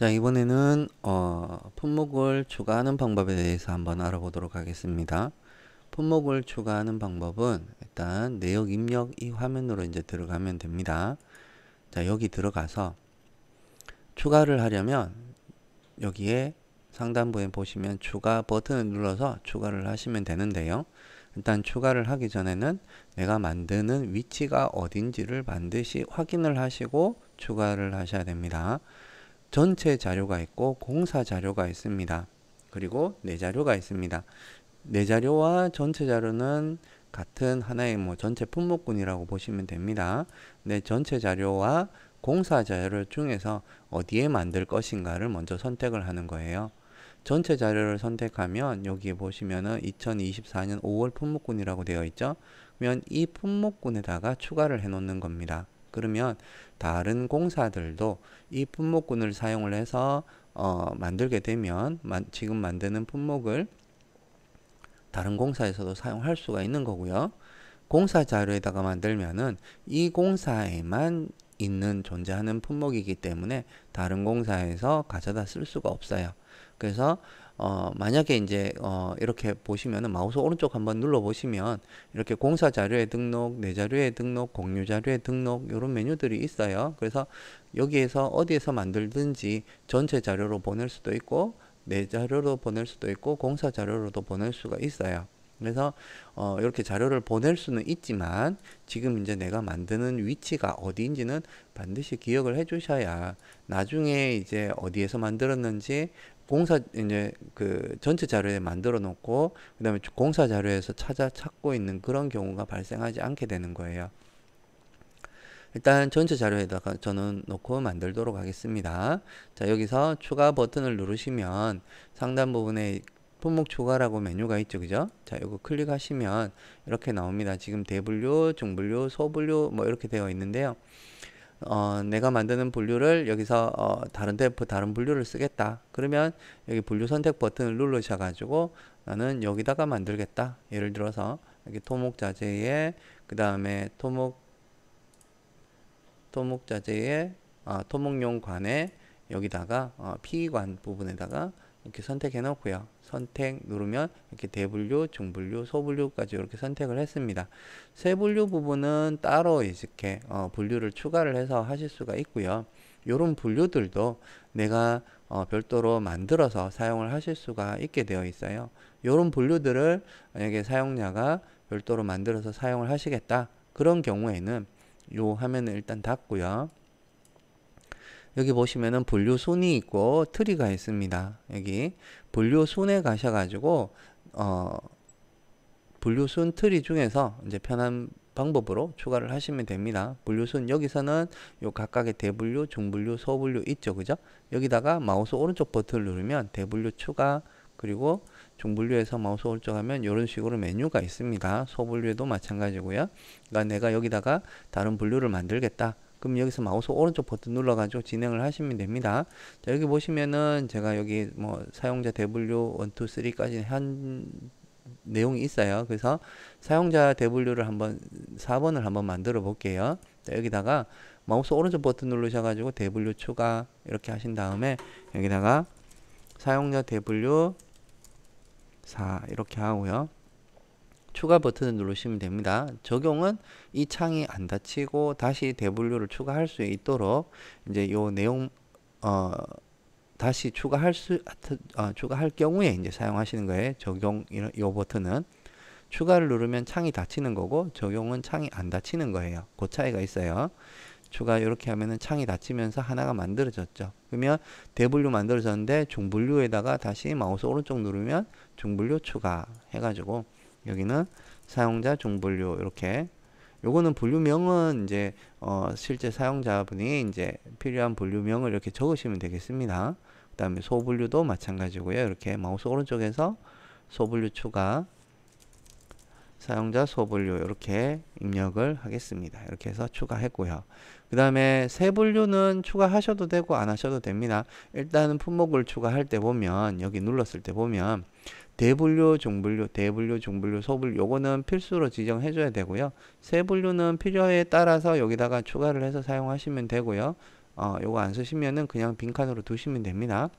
자, 이번에는 품목을 추가하는 방법에 대해서 한번 알아보도록 하겠습니다. 품목을 추가하는 방법은 일단 내역 입력 이 화면으로 이제 들어가면 됩니다. 자, 여기 들어가서 추가를 하려면 여기에 상단부에 보시면 추가 버튼을 눌러서 추가를 하시면 되는데요. 일단 추가를 하기 전에는 내가 만드는 위치가 어딘지를 반드시 확인을 하시고 추가를 하셔야 됩니다. 전체 자료가 있고 공사 자료가 있습니다. 그리고 내 자료가 있습니다. 내 자료와 전체 자료는 같은 하나의 전체 품목군이라고 보시면 됩니다. 내 전체 자료와 공사 자료 중에서 어디에 만들 것인가를 먼저 선택을 하는 거예요. 전체 자료를 선택하면 여기에 보시면은 2024년 5월 품목군이라고 되어 있죠. 그러면 이 품목군에다가 추가를 해 놓는 겁니다. 그러면 다른 공사들도 이 품목군을 사용을 해서 만들게 되면 지금 만드는 품목을 다른 공사에서도 사용할 수가 있는 거고요. 공사 자료에다가 만들면은 이 공사에만 있는 존재하는 품목이기 때문에 다른 공사에서 가져다 쓸 수가 없어요. 그래서 만약에 이제 이렇게 보시면은 마우스 오른쪽 한번 눌러 보시면 이렇게 공사 자료에 등록, 내 자료에 등록, 공유 자료에 등록 이런 메뉴들이 있어요. 그래서 여기에서 어디에서 만들든지 전체 자료로 보낼 수도 있고 내 자료로 보낼 수도 있고 공사 자료로도 보낼 수가 있어요. 그래서 이렇게 자료를 보낼 수는 있지만 지금 이제 내가 만드는 위치가 어디인지는 반드시 기억을 해 주셔야 나중에 이제 어디에서 만들었는지 공사 이제 그 전체 자료에 만들어 놓고 그다음에 공사 자료에서 찾고 있는 그런 경우가 발생하지 않게 되는 거예요. 일단 전체 자료에다가 저는 놓고 만들도록 하겠습니다. 자, 여기서 추가 버튼을 누르시면 상단 부분에 품목 추가라고 메뉴가 있죠, 그죠? 자, 이거 클릭하시면 이렇게 나옵니다. 지금 대분류, 중분류, 소분류 뭐 이렇게 되어 있는데요. 내가 만드는 분류를 여기서 다른 분류를 쓰겠다. 그러면 여기 분류 선택 버튼을 누르셔가지고 나는 여기다가 만들겠다. 예를 들어서 여기 토목자재에 그 다음에 토목자재에 토목용 관에 여기다가 피관 부분에다가 이렇게 선택해 놓고요. 선택 누르면 이렇게 대분류, 중분류, 소분류까지 이렇게 선택을 했습니다. 세분류 부분은 따로 이렇게 분류를 추가를 해서 하실 수가 있고요. 이런 분류들도 내가 별도로 만들어서 사용을 하실 수가 있게 되어 있어요. 이런 분류들을 만약에 사용자가 별도로 만들어서 사용을 하시겠다. 그런 경우에는 요 화면을 일단 닫고요. 여기 보시면은 분류순이 있고 트리가 있습니다. 여기 분류순에 가셔가지고 분류순 트리 중에서 이제 편한 방법으로 추가를 하시면 됩니다. 분류순 여기서는 요 각각의 대분류, 중분류, 소분류 있죠, 그죠? 여기다가 마우스 오른쪽 버튼을 누르면 대분류 추가 그리고 중분류에서 마우스 오른쪽 하면 이런 식으로 메뉴가 있습니다. 소분류에도 마찬가지고요. 그러니까 내가 여기다가 다른 분류를 만들겠다. 그럼 여기서 마우스 오른쪽 버튼 눌러가지고 진행을 하시면 됩니다. 자, 여기 보시면은 제가 여기 사용자 대분류 1, 2, 3까지 한 내용이 있어요. 그래서 사용자 대분류를 한번 4번을 한번 만들어 볼게요. 자, 여기다가 마우스 오른쪽 버튼 누르셔가지고 대분류 추가 이렇게 하신 다음에 여기다가 사용자 대분류 4 이렇게 하고요. 추가 버튼을 누르시면 됩니다. 적용은 이 창이 안 닫히고 다시 대분류를 추가할 수 있도록 이제 요 내용 다시 추가할 경우에 이제 사용하시는 거예요. 적용 요 버튼은 추가를 누르면 창이 닫히는 거고 적용은 창이 안 닫히는 거예요. 그 차이가 있어요. 추가 이렇게 하면은 창이 닫히면서 하나가 만들어졌죠. 그러면 대분류 만들어졌는데 중분류에다가 다시 마우스 오른쪽 누르면 중분류 추가 해가지고 여기는 사용자 중분류 이렇게 요거는 분류명은 이제 실제 사용자분이 이제 필요한 분류명을 이렇게 적으시면 되겠습니다. 그 다음에 소분류도 마찬가지고요. 이렇게 마우스 오른쪽에서 소분류 추가 사용자 소분류 이렇게 입력을 하겠습니다. 이렇게 해서 추가했고요. 그 다음에 세분류는 추가하셔도 되고 안 하셔도 됩니다. 일단은 품목을 추가할 때 보면 여기 눌렀을 때 보면 대분류, 중분류, 대분류, 중분류, 소분류 요거는 필수로 지정해 줘야 되고요. 세분류는 필요에 따라서 여기다가 추가를 해서 사용하시면 되고요. 요거 안 쓰시면은 그냥 빈칸으로 두시면 됩니다.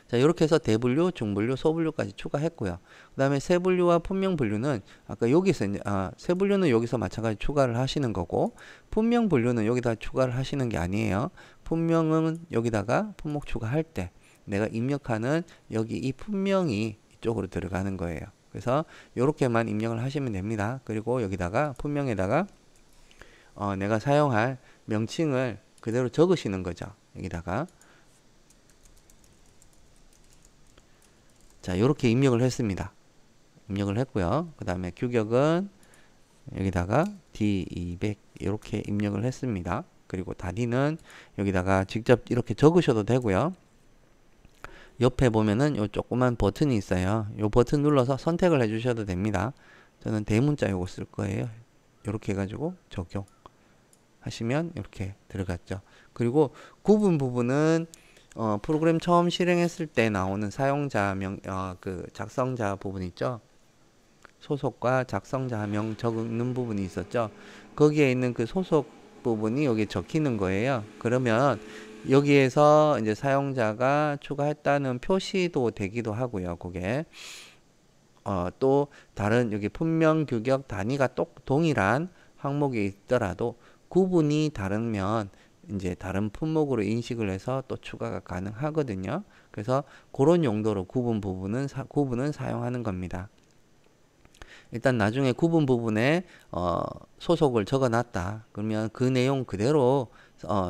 자, 이렇게 해서 대분류, 중분류, 소분류까지 추가했고요. 그 다음에 세분류와 분명분류는 아까 여기서 이제 세분류는 여기서 마찬가지 추가를 하시는 거고, 분명분류는 여기다 추가를 하시는 게 아니에요. 분명은 여기다가 품목 추가할 때 내가 입력하는 여기 이 분명이 이쪽으로 들어가는 거예요. 그래서 이렇게만 입력을 하시면 됩니다. 그리고 여기다가 분명에다가 내가 사용할 명칭을 그대로 적으시는 거죠. 여기다가 자, 이렇게 입력을 했습니다. 입력을 했고요. 그 다음에 규격은 여기다가 D200 이렇게 입력을 했습니다. 그리고 단위는 여기다가 직접 이렇게 적으셔도 되고요. 옆에 보면은 요 조그만 버튼이 있어요. 요 버튼 눌러서 선택을 해 주셔도 됩니다. 저는 대문자 요거 쓸 거예요. 이렇게 해가지고 적용 하시면 이렇게 들어갔죠. 그리고 구분 부분은 프로그램 처음 실행했을 때 나오는 사용자명 그 작성자 부분 있죠. 소속과 작성자명 적는 부분이 있었죠. 거기에 있는 그 소속 부분이 여기 적히는 거예요. 그러면 여기에서 이제 사용자가 추가했다는 표시도 되기도 하고요. 그게 또 다른 여기 분명 규격 단위가 동일한 항목이 있더라도 구분이 다르면 이제 다른 품목으로 인식을 해서 또 추가가 가능하거든요. 그래서 그런 용도로 구분은 사용하는 겁니다. 일단 나중에 구분 부분에 소속을 적어 놨다. 그러면 그 내용 그대로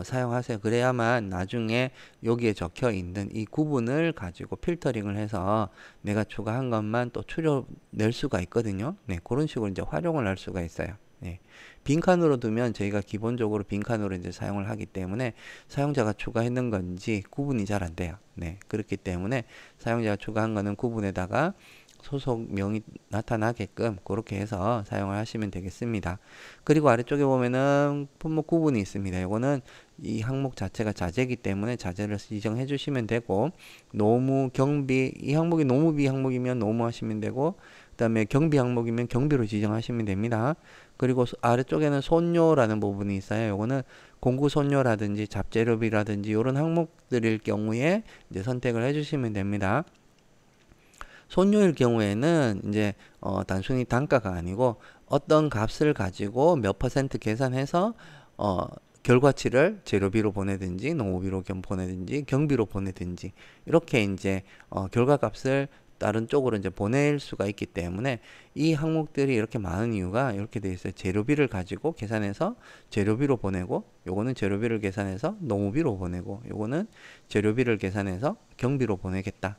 사용하세요. 그래야만 나중에 여기에 적혀 있는 이 구분을 가지고 필터링을 해서 내가 추가한 것만 또 추려낼 수가 있거든요. 네, 그런 식으로 이제 활용을 할 수가 있어요. 네. 빈칸으로 두면 저희가 기본적으로 빈칸으로 이제 사용을 하기 때문에 사용자가 추가했는 건지 구분이 잘 안 돼요. 네. 그렇기 때문에 사용자가 추가한 거는 구분에다가 소속명이 나타나게끔 그렇게 해서 사용을 하시면 되겠습니다. 그리고 아래쪽에 보면은 품목 구분이 있습니다. 이거는 이 항목 자체가 자재이기 때문에 자재를 지정해 주시면 되고, 노무, 경비, 이 항목이 노무비 항목이면 노무 하시면 되고, 그 다음에 경비 항목이면 경비로 지정하시면 됩니다. 그리고 아래쪽에는 손료라는 부분이 있어요. 이거는 공구 손료라든지 잡재료비라든지 이런 항목들일 경우에 이제 선택을 해주시면 됩니다. 손료일 경우에는 이제 단순히 단가가 아니고 어떤 값을 가지고 몇 퍼센트 계산해서 결과치를 재료비로 보내든지 농업비로 보내든지 경비로 보내든지 이렇게 이제 결과값을 다른 쪽으로 이제 보낼 수가 있기 때문에 이 항목들이 이렇게 많은 이유가 이렇게 되어 있어요. 재료비를 가지고 계산해서 재료비로 보내고, 요거는 재료비를 계산해서 농업비로 보내고, 요거는 재료비를 계산해서 경비로 보내겠다.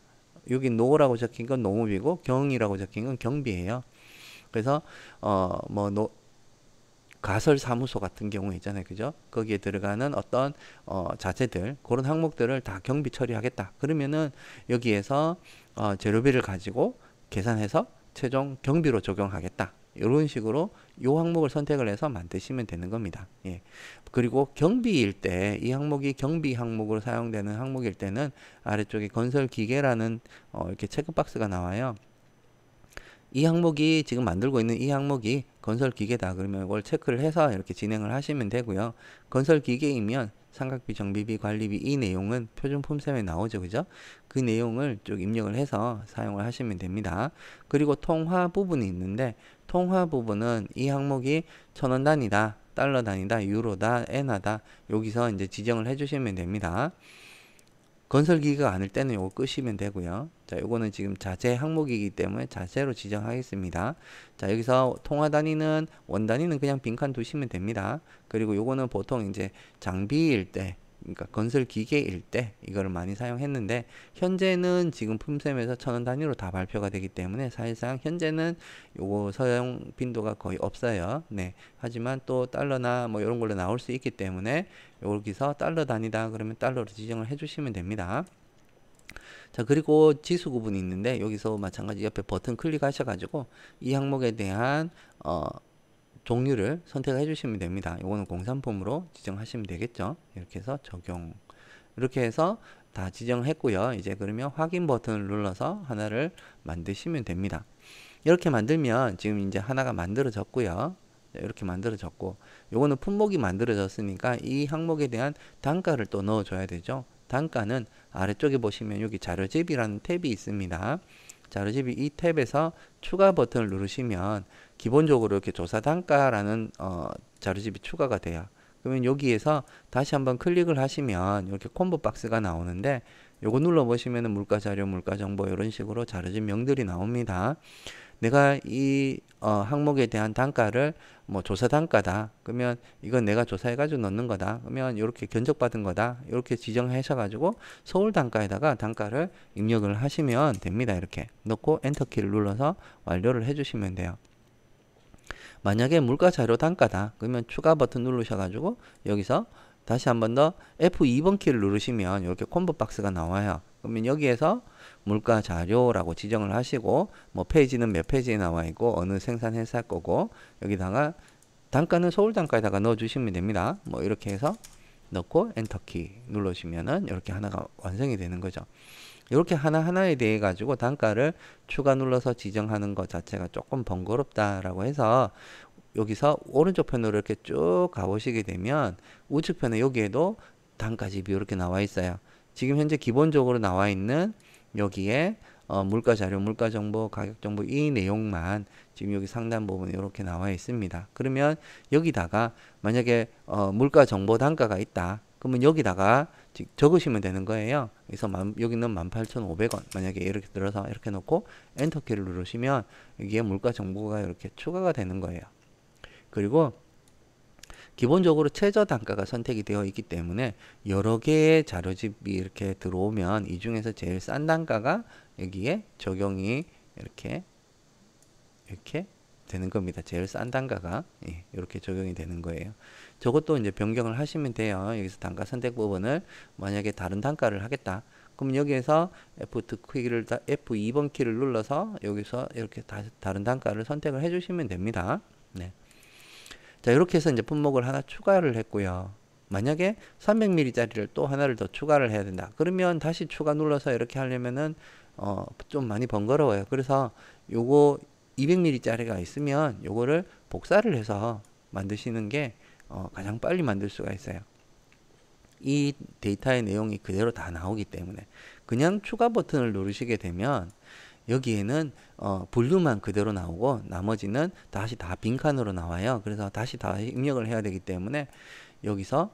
여기 노라고 적힌 건 농업이고 경이라고 적힌 건 경비예요. 그래서 가설사무소 같은 경우 있잖아요. 그죠? 거기에 들어가는 어떤 자재들, 그런 항목들을 다 경비 처리하겠다. 그러면은 여기에서 재료비를 가지고 계산해서 최종 경비로 적용하겠다. 이런 식으로 이 항목을 선택을 해서 만드시면 되는 겁니다. 예. 그리고 경비일 때, 이 항목이 경비 항목으로 사용되는 항목일 때는 아래쪽에 건설기계라는 이렇게 체크박스가 나와요. 이 항목이 지금 만들고 있는 이 항목이 건설기계다. 그러면 이걸 체크를 해서 이렇게 진행을 하시면 되고요. 건설기계이면 삼각비, 정비비, 관리비 이 내용은 표준 품셈에 나오죠. 그죠? 그 내용을 쭉 입력을 해서 사용을 하시면 됩니다. 그리고 통화 부분이 있는데 통화 부분은 이 항목이 1000원 단위다, 달러 단위다, 유로다, 엔화다. 여기서 이제 지정을 해주시면 됩니다. 건설기계가 아닐 때는 요거 끄시면 되고요. 자, 요거는 지금 자재 항목이기 때문에 자재로 지정하겠습니다. 자, 여기서 통화 단위는 원 단위는 그냥 빈칸 두시면 됩니다. 그리고 요거는 보통 이제 장비일 때, 그러니까 건설기계일 때 이거를 많이 사용했는데 현재는 지금 품셈에서 1000원 단위로 다 발표가 되기 때문에 사실상 현재는 요거 사용 빈도가 거의 없어요. 네. 하지만 또 달러나 뭐 이런 걸로 나올 수 있기 때문에 여기서 달러 단위다 그러면 달러로 지정을 해주시면 됩니다. 자, 그리고 지수 구분이 있는데 여기서 마찬가지 옆에 버튼 클릭하셔가지고 이 항목에 대한 종류를 선택해 주시면 됩니다. 이거는 공산품으로 지정하시면 되겠죠. 이렇게 해서 적용. 이렇게 해서 다 지정했고요. 이제 그러면 확인 버튼을 눌러서 하나를 만드시면 됩니다. 이렇게 만들면 지금 이제 하나가 만들어졌고요. 이렇게 만들어졌고, 요거는 품목이 만들어졌으니까 이 항목에 대한 단가를 또 넣어줘야 되죠. 단가는 아래쪽에 보시면 여기 자료집이라는 탭이 있습니다. 자료집이 이 탭에서 추가 버튼을 누르시면 기본적으로 이렇게 조사 단가라는 자료집이 추가가 돼요. 그러면 여기에서 다시 한번 클릭을 하시면 이렇게 콤보 박스가 나오는데, 요거 눌러 보시면은 물가 자료, 물가 정보 이런 식으로 자료집 명들이 나옵니다. 내가 이 항목에 대한 단가를 뭐 조사 단가다. 그러면 이건 내가 조사해 가지고 넣는 거다. 그러면 이렇게 견적받은 거다. 이렇게 지정하셔 가지고 서울 단가에다가 단가를 입력을 하시면 됩니다. 이렇게 넣고 엔터 키를 눌러서 완료를 해 주시면 돼요. 만약에 물가 자료 단가다. 그러면 추가 버튼 누르셔 가지고 여기서 다시 한번 더 F2번 키를 누르시면 이렇게 콤보 박스가 나와요. 그러면 여기에서 물가 자료라고 지정을 하시고, 뭐 페이지는 몇 페이지에 나와 있고 어느 생산회사 거고, 여기다가 단가는 서울 단가에다가 넣어 주시면 됩니다. 뭐 이렇게 해서 넣고 엔터 키 누르시면은 이렇게 하나가 완성이 되는 거죠. 이렇게 하나하나에 대해 가지고 단가를 추가 눌러서 지정하는 것 자체가 조금 번거롭다라고 해서, 여기서 오른쪽 편으로 이렇게 쭉 가보시게 되면 우측편에 여기에도 단가집이 이렇게 나와 있어요. 지금 현재 기본적으로 나와 있는 여기에 물가 자료, 물가 정보, 가격 정보 이 내용만 지금 여기 상단 부분에 이렇게 나와 있습니다. 그러면 여기다가 만약에 물가 정보 단가가 있다. 그러면 여기다가 적으시면 되는 거예요. 그래서 여기는 18,500원. 만약에 이렇게 들어서 이렇게 놓고 엔터 키를 누르시면 여기에 물가 정보가 이렇게 추가가 되는 거예요. 그리고 기본적으로 최저 단가가 선택이 되어 있기 때문에 여러 개의 자료집이 이렇게 들어오면 이 중에서 제일 싼 단가가 여기에 적용이 이렇게 되는 겁니다. 제일 싼 단가가 이렇게 적용이 되는 거예요. 저것도 이제 변경을 하시면 돼요. 여기서 단가 선택 부분을 만약에 다른 단가를 하겠다. 그럼 여기에서 F2번 키를 눌러서 여기서 이렇게 다른 단가를 선택을 해주시면 됩니다. 네. 자, 이렇게 해서 이제 품목을 하나 추가를 했고요. 만약에 300ml짜리를 또 하나를 더 추가를 해야 된다. 그러면 다시 추가 눌러서 이렇게 하려면은 좀 많이 번거로워요. 그래서 요거 200ml짜리가 있으면 요거를 복사를 해서 만드시는 게 가장 빨리 만들 수가 있어요. 이 데이터의 내용이 그대로 다 나오기 때문에 그냥 추가 버튼을 누르시게 되면 여기에는 분류만 그대로 나오고 나머지는 다시 다 빈칸으로 나와요. 그래서 다시 다 입력을 해야 되기 때문에 여기서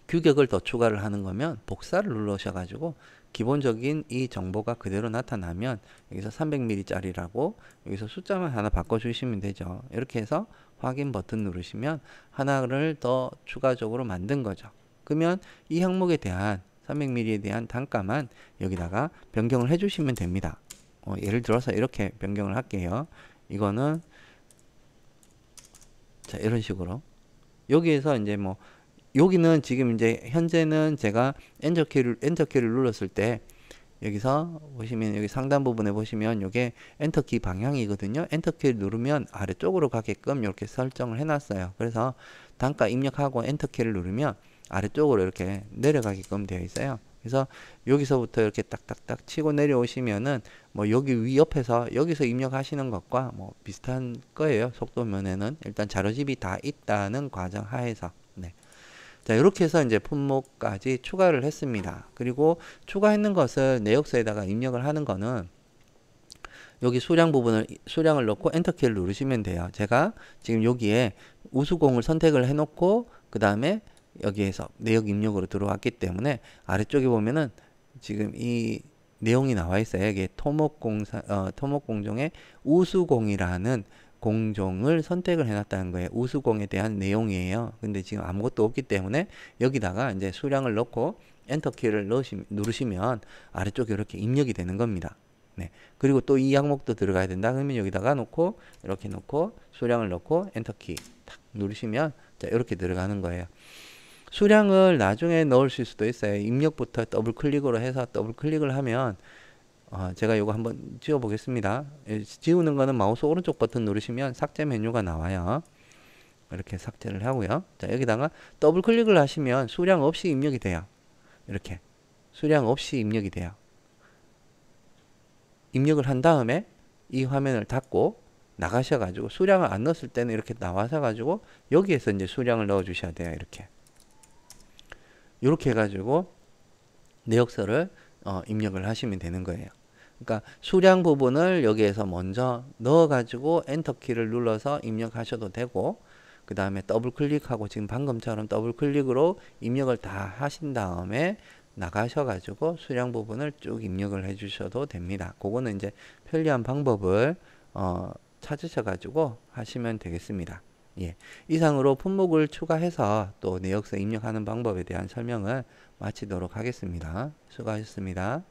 규격을 더 추가를 하는 거면 복사를 누르셔가지고 기본적인 이 정보가 그대로 나타나면 여기서 300ml짜리라고 여기서 숫자만 하나 바꿔주시면 되죠. 이렇게 해서 확인 버튼 누르시면 하나를 더 추가적으로 만든 거죠. 그러면 이 항목에 대한 300ml에 대한 단가만 여기다가 변경을 해주시면 됩니다. 예를 들어서 이렇게 변경을 할게요. 이거는 자 이런 식으로 여기에서 이제 뭐 여기는 지금 이제 현재는 제가 엔터 키를 눌렀을 때 여기서 보시면 여기 상단 부분에 보시면 이게 엔터 키 방향이거든요. 엔터 키를 누르면 아래쪽으로 가게끔 이렇게 설정을 해놨어요. 그래서 단가 입력하고 엔터 키를 누르면 아래쪽으로 이렇게 내려가게끔 되어 있어요. 그래서 여기서부터 이렇게 딱딱딱 치고 내려오시면은 뭐 여기 위 옆에서 여기서 입력하시는 것과 뭐 비슷한 거예요. 속도면에는 일단 자료집이 다 있다는 과정 하에서. 네. 자, 이렇게 해서 이제 품목까지 추가를 했습니다. 그리고 추가했는 것을 내역서에다가 입력을 하는 거는 여기 수량을 넣고 엔터 키를 누르시면 돼요. 제가 지금 여기에 우수공을 선택을 해 놓고 그 다음에 여기에서 내역 입력으로 들어왔기 때문에 아래쪽에 보면은 지금 이 내용이 나와 있어요. 이게 토목공종의 우수공이라는 공종을 선택을 해놨다는 거예요. 우수공에 대한 내용이에요. 근데 지금 아무것도 없기 때문에 여기다가 이제 수량을 넣고 엔터 키를 누르시면 아래쪽에 이렇게 입력이 되는 겁니다. 네. 그리고 또 이 항목도 들어가야 된다. 그러면 여기다가 놓고 이렇게 놓고 수량을 넣고 엔터 키 탁 누르시면 자, 이렇게 들어가는 거예요. 수량을 나중에 넣으실 수도 있어요. 입력부터 더블 클릭으로 해서 더블 클릭을 하면 제가 이거 한번 지워 보겠습니다. 지우는 거는 마우스 오른쪽 버튼 누르시면 삭제 메뉴가 나와요. 이렇게 삭제를 하고요. 자, 여기다가 더블 클릭을 하시면 수량 없이 입력이 돼요. 이렇게 수량 없이 입력이 돼요. 입력을 한 다음에 이 화면을 닫고 나가셔가지고 수량을 안 넣었을 때는 이렇게 나와서 가지고 여기에서 이제 수량을 넣어 주셔야 돼요. 이렇게 해가지고 내역서를 입력을 하시면 되는 거예요. 그러니까 수량 부분을 여기에서 먼저 넣어가지고 엔터키를 눌러서 입력하셔도 되고, 그 다음에 더블 클릭하고 지금 방금처럼 더블 클릭으로 입력을 다 하신 다음에 나가셔가지고 수량 부분을 쭉 입력을 해주셔도 됩니다. 그거는 이제 편리한 방법을 찾으셔가지고 하시면 되겠습니다. 예, 이상으로 품목을 추가해서 또 내역서 입력하는 방법에 대한 설명을 마치도록 하겠습니다. 수고하셨습니다.